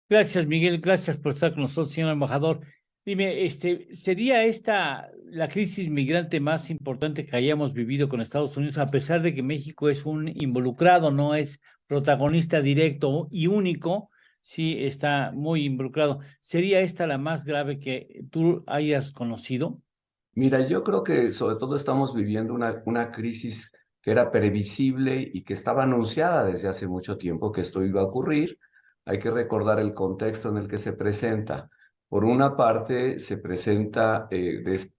Gracias, Miguel. Gracias por estar con nosotros, señor embajador. Dime, ¿sería esta la crisis migrante más importante que hayamos vivido con Estados Unidos, a pesar de que México es un involucrado, no es protagonista directo y único? Sí, está muy involucrado. ¿Sería esta la más grave que tú hayas conocido? Mira, yo creo que sobre todo estamos viviendo una crisis que era previsible y que estaba anunciada desde hace mucho tiempo que esto iba a ocurrir. Hay que recordar el contexto en el que se presenta. Por una parte, se presenta,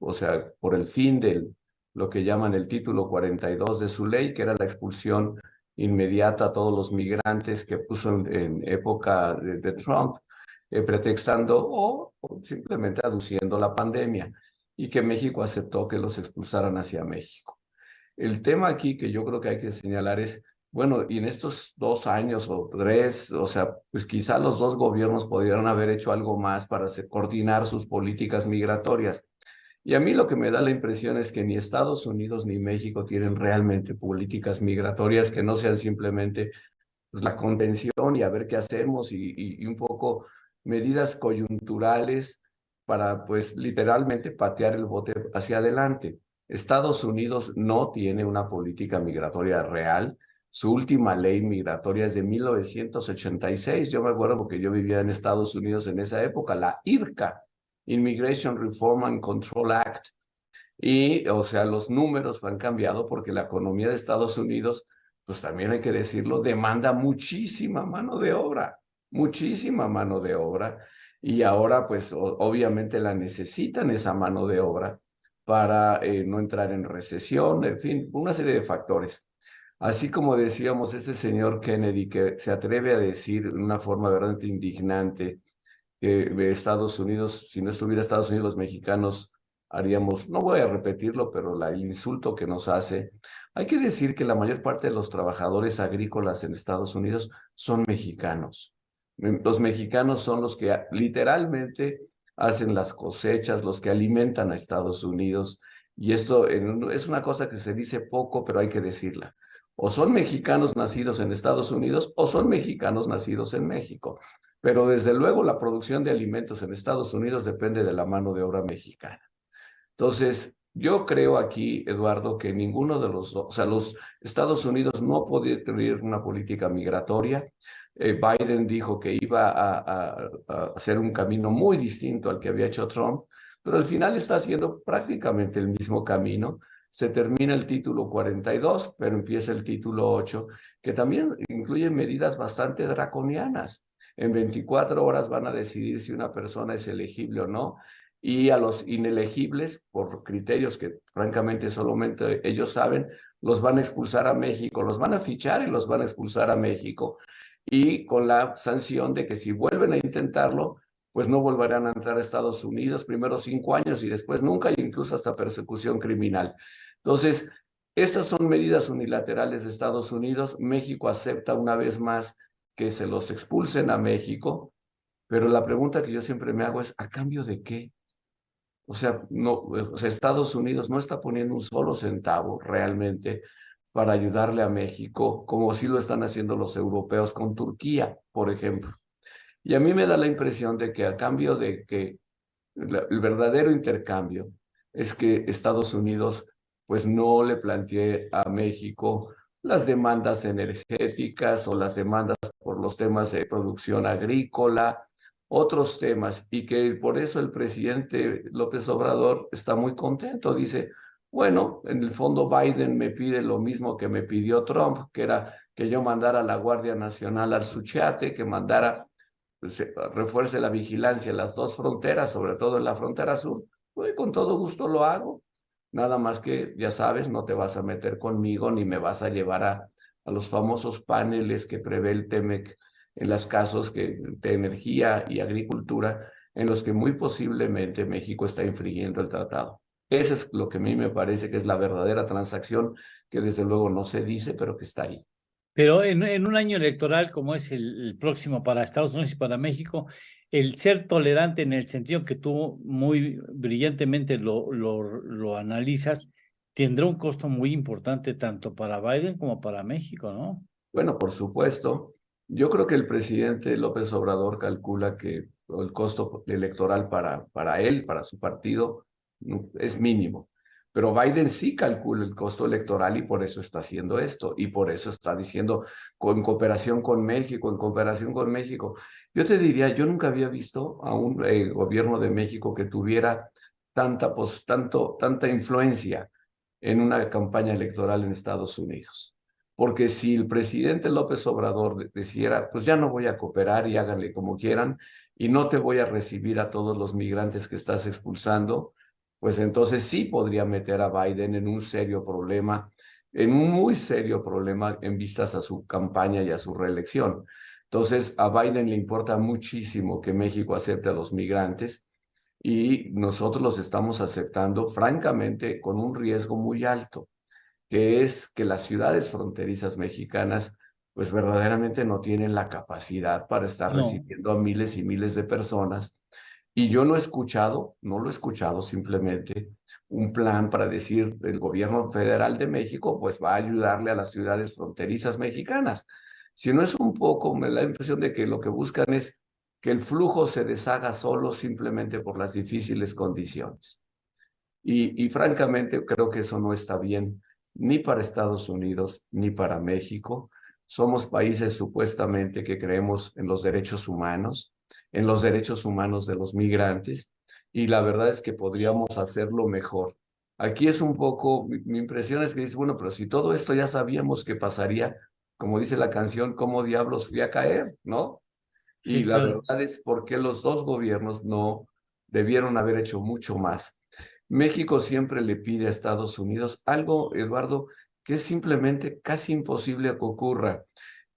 o sea, por el fin de lo que llaman el título 42 de su ley, que era la expulsión inmediata a todos los migrantes que puso en época de Trump, pretextando o simplemente aduciendo la pandemia y que México aceptó que los expulsaran hacia México. El tema aquí que yo creo que hay que señalar es, bueno, y en estos 2 años o 3, o sea, pues quizá los dos gobiernos podrían haber hecho algo más para coordinar sus políticas migratorias. Y a mí lo que me da la impresión es que ni Estados Unidos ni México tienen realmente políticas migratorias que no sean simplemente pues, la contención y a ver qué hacemos y un poco medidas coyunturales para pues literalmente patear el bote hacia adelante. Estados Unidos no tiene una política migratoria real. Su última ley migratoria es de 1986. Yo me acuerdo porque yo vivía en Estados Unidos en esa época, la IRCA, Immigration Reform and Control Act. Y, o sea, los números han cambiado porque la economía de Estados Unidos, pues también hay que decirlo, demanda muchísima mano de obra, muchísima mano de obra. Y ahora, pues, obviamente la necesitan esa mano de obra para no entrar en recesión, en fin, una serie de factores. Así como decíamos, ese señor Kennedy que se atreve a decir de una forma verdaderamente indignante que Estados Unidos, si no estuviera Estados Unidos, los mexicanos haríamos, no voy a repetirlo, pero el insulto que nos hace. Hay que decir que la mayor parte de los trabajadores agrícolas en Estados Unidos son mexicanos. Los mexicanos son los que literalmente hacen las cosechas, los que alimentan a Estados Unidos. Y esto es una cosa que se dice poco, pero hay que decirla. O son mexicanos nacidos en Estados Unidos o son mexicanos nacidos en México. Pero desde luego la producción de alimentos en Estados Unidos depende de la mano de obra mexicana. Entonces, yo creo aquí, Eduardo, que ninguno de los dos, o sea, los Estados Unidos no podía tener una política migratoria. Biden dijo que iba a hacer un camino muy distinto al que había hecho Trump, pero al final está haciendo prácticamente el mismo camino. Se termina el título 42, pero empieza el título 8, que también incluye medidas bastante draconianas. En 24 horas van a decidir si una persona es elegible o no, y a los inelegibles, por criterios que francamente solamente ellos saben, los van a expulsar a México, los van a fichar y los van a expulsar a México. Y con la sanción de que si vuelven a intentarlo, pues no volverán a entrar a Estados Unidos, primero 5 años y después nunca, e incluso hasta persecución criminal. Entonces, estas son medidas unilaterales de Estados Unidos. México acepta una vez más que se los expulsen a México, pero la pregunta que yo siempre me hago es, ¿a cambio de qué? O sea, no, o sea, Estados Unidos no está poniendo un solo centavo realmente para ayudarle a México, como sí lo están haciendo los europeos con Turquía, por ejemplo. Y a mí me da la impresión de que a cambio de que el verdadero intercambio es que Estados Unidos pues no le plantee a México las demandas energéticas o las demandas por los temas de producción agrícola, otros temas, y que por eso el presidente López Obrador está muy contento. Dice, bueno, en el fondo Biden me pide lo mismo que me pidió Trump, que era que yo mandara a la Guardia Nacional al Suchiate, que mandara se refuerce la vigilancia en las dos fronteras, sobre todo en la frontera sur, pues con todo gusto lo hago. Nada más que, ya sabes, no te vas a meter conmigo ni me vas a llevar a los famosos paneles que prevé el TEMEC en los casos de energía y agricultura, en los que muy posiblemente México está infringiendo el tratado. Eso es lo que a mí me parece que es la verdadera transacción, que desde luego no se dice, pero que está ahí. Pero en un año electoral como es el próximo para Estados Unidos y para México, el ser tolerante en el sentido que tú muy brillantemente lo analizas, tendrá un costo muy importante tanto para Biden como para México, ¿no? Bueno, por supuesto. Yo creo que el presidente López Obrador calcula que el costo electoral para él, para su partido, es mínimo. Pero Biden sí calcula el costo electoral y por eso está haciendo esto. Y por eso está diciendo con cooperación con México, en cooperación con México. Yo te diría, yo nunca había visto a un gobierno de México que tuviera tanta influencia en una campaña electoral en Estados Unidos. Porque si el presidente López Obrador decidiera, pues ya no voy a cooperar y háganle como quieran, y no te voy a recibir a todos los migrantes que estás expulsando, pues entonces sí podría meter a Biden en un serio problema, en un muy serio problema en vistas a su campaña y a su reelección. Entonces, a Biden le importa muchísimo que México acepte a los migrantes y nosotros los estamos aceptando, francamente, con un riesgo muy alto, que es que las ciudades fronterizas mexicanas pues verdaderamente no tienen la capacidad para estar No, recibiendo a miles y miles de personas. Y yo no he escuchado, no lo he escuchado simplemente, un plan para decir el gobierno federal de México pues va a ayudarle a las ciudades fronterizas mexicanas. Si no es un poco, me da la impresión de que lo que buscan es que el flujo se deshaga solo simplemente por las difíciles condiciones. Y francamente creo que eso no está bien ni para Estados Unidos ni para México. Somos países supuestamente que creemos en los derechos humanos de los migrantes, y la verdad es que podríamos hacerlo mejor. Aquí es un poco, mi impresión es que dice, bueno, pero si todo esto ya sabíamos que pasaría, como dice la canción, ¿cómo diablos fui a caer? ¿No? Y sí, la claro. verdad es porque los dos gobiernos no debieron haber hecho mucho más. México siempre le pide a Estados Unidos algo, Eduardo, que es simplemente casi imposible que ocurra.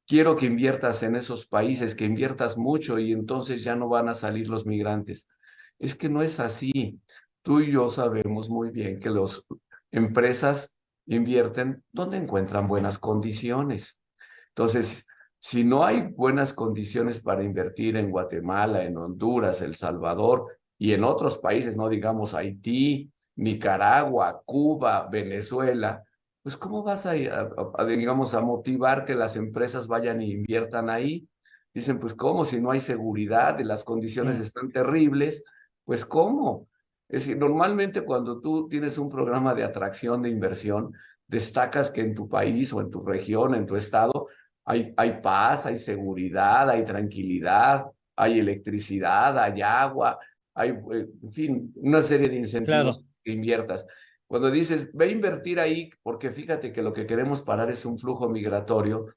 Quiero que inviertas en esos países, que inviertas mucho y entonces ya no van a salir los migrantes. Es que no es así. Tú y yo sabemos muy bien que las empresas invierten donde encuentran buenas condiciones. Entonces, si no hay buenas condiciones para invertir en Guatemala, en Honduras, El Salvador y en otros países, no digamos Haití, Nicaragua, Cuba, Venezuela, pues ¿cómo vas digamos, a motivar que las empresas vayan e inviertan ahí? Dicen, pues ¿cómo? Si no hay seguridad y las condiciones No, están terribles, pues ¿cómo? Es decir, normalmente cuando tú tienes un programa de atracción de inversión, destacas que en tu país o en tu región, en tu estado, hay paz, hay seguridad, hay tranquilidad, hay electricidad, hay agua, hay, en fin, una serie de incentivos claro. que inviertas. Cuando dices, ve a invertir ahí, porque fíjate que lo que queremos parar es un flujo migratorio,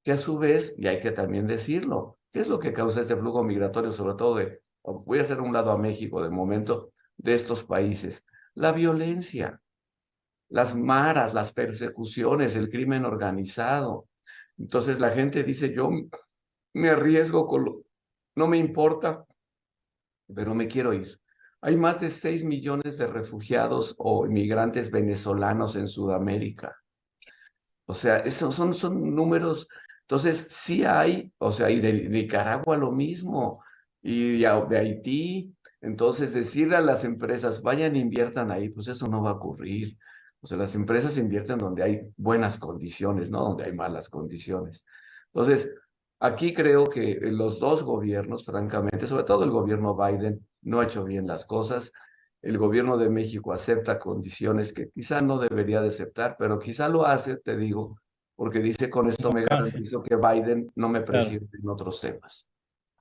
que a su vez, y hay que también decirlo, ¿qué es lo que causa este flujo migratorio, sobre todo voy a hacer un lado a México de momento, de estos países? La violencia, las maras, las persecuciones, el crimen organizado. Entonces la gente dice, yo me arriesgo no me importa, pero me quiero ir. Hay más de 6 millones de refugiados o inmigrantes venezolanos en Sudamérica. O sea, esos son números. Entonces, sí hay, o sea, y de Nicaragua lo mismo, y de Haití. Entonces, decirle a las empresas, vayan e inviertan ahí, pues eso no va a ocurrir. O sea, las empresas invierten donde hay buenas condiciones, no donde hay malas condiciones. Entonces, aquí creo que los dos gobiernos, francamente, sobre todo el gobierno Biden, no ha hecho bien las cosas. El gobierno de México acepta condiciones que quizá no debería de aceptar, pero quizá lo hace, te digo, porque dice, con esto Como me canje, garantizo que Biden no me claro. presione en otros temas.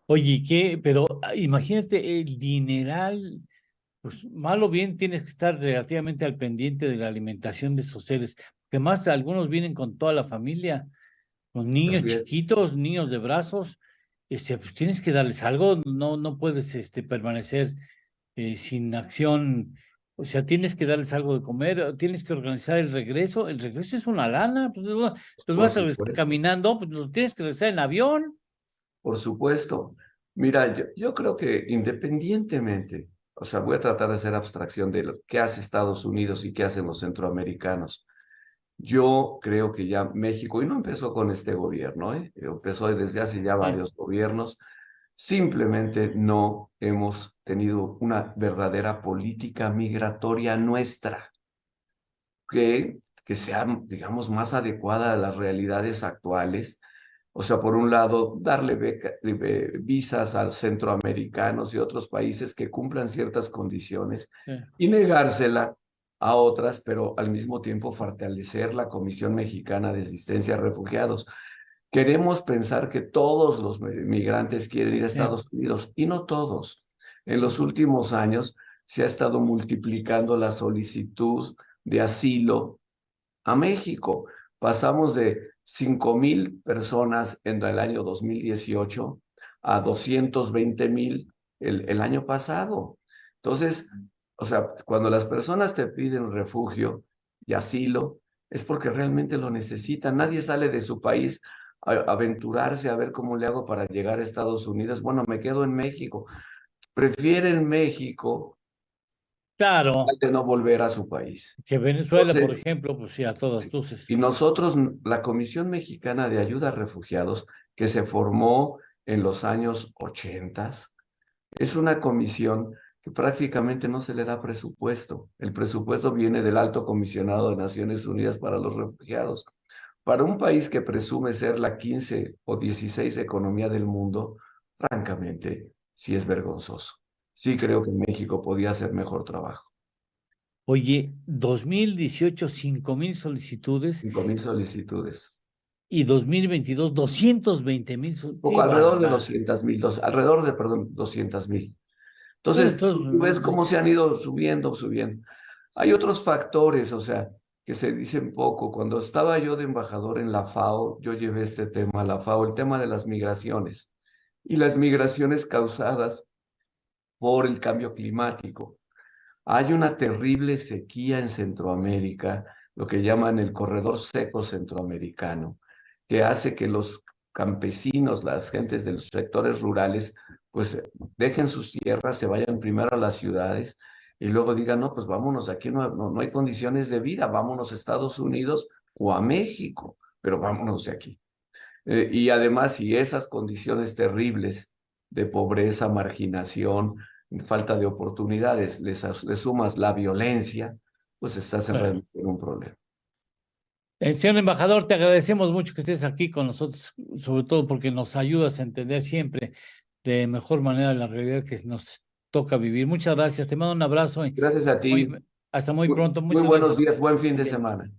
Oye, ¿qué? Pero imagínate el dineral, pues mal o bien tienes que estar relativamente al pendiente de la alimentación de esos seres, que más algunos vienen con toda la familia, los niños Así es. chiquitos, niños de brazos, pues tienes que darles algo, no, no puedes permanecer sin acción, o sea, tienes que darles algo de comer, tienes que organizar el regreso es una lana, pues los Por vas a regresar supuesto, caminando, pues los tienes que regresar en avión. por supuesto. Mira, yo creo que independientemente, o sea, voy a tratar de hacer abstracción de lo que hace Estados Unidos y qué hacen los centroamericanos. Yo creo que ya México, y no empezó con este gobierno, empezó desde hace ya Sí, varios gobiernos, simplemente no hemos tenido una verdadera política migratoria nuestra que sea, digamos, más adecuada a las realidades actuales. O sea, por un lado, darle visas a centroamericanos y otros países que cumplan ciertas condiciones y negársela a otras, pero al mismo tiempo fortalecer la Comisión Mexicana de Asistencia a Refugiados. Queremos pensar que todos los migrantes quieren ir a Estados Unidos y no todos. En los últimos años se ha estado multiplicando la solicitud de asilo a México. Pasamos de 5,000 personas en el año 2018 a 220,000 el año pasado. Entonces, o sea, cuando las personas te piden refugio y asilo, es porque realmente lo necesitan. Nadie sale de su país a aventurarse a ver cómo le hago para llegar a Estados Unidos. Bueno, me quedo en México. Prefieren México Claro, de no volver a su país. que Venezuela, por Entonces, ejemplo, pues sí, a todas sí. luces. Y nosotros, la Comisión Mexicana de Ayuda a Refugiados, que se formó en los años 80, es una comisión que prácticamente no se le da presupuesto. El presupuesto viene del Alto Comisionado de Naciones Unidas para los Refugiados. Para un país que presume ser la 15 o 16 economía del mundo, francamente, sí es vergonzoso. Sí creo que México podía hacer mejor trabajo. Oye, 2018, 5,000 solicitudes 5,000 solicitudes. y 2022, 220,000. Poco, ¡Qué alrededor de bárbaro! 200,000, alrededor de, perdón, 200,000. Bueno, Entonces, entonces, tú ves cómo se han ido subiendo, subiendo. Hay otros factores, o sea, que se dicen poco. Cuando estaba yo de embajador en la FAO, yo llevé este tema a la FAO, el tema de las migraciones y las migraciones causadas por el cambio climático. Hay una terrible sequía en Centroamérica, lo que llaman el corredor seco centroamericano, que hace que los campesinos, las gentes de los sectores rurales, pues dejen sus tierras, se vayan primero a las ciudades y luego digan, no, pues vámonos, aquí no hay condiciones de vida, vámonos a Estados Unidos o a México, pero vámonos de aquí. Y además, si esas condiciones terribles de pobreza, marginación, falta de oportunidades, le sumas la violencia, pues estás bueno. realmente en un problema. Señor embajador, te agradecemos mucho que estés aquí con nosotros, sobre todo porque nos ayudas a entender siempre de mejor manera la realidad que nos toca vivir. Muchas gracias, te mando un abrazo y Gracias a ti. hasta muy Muy, pronto. muy Muchas buenos gracias. días, buen fin Muy de bien. semana.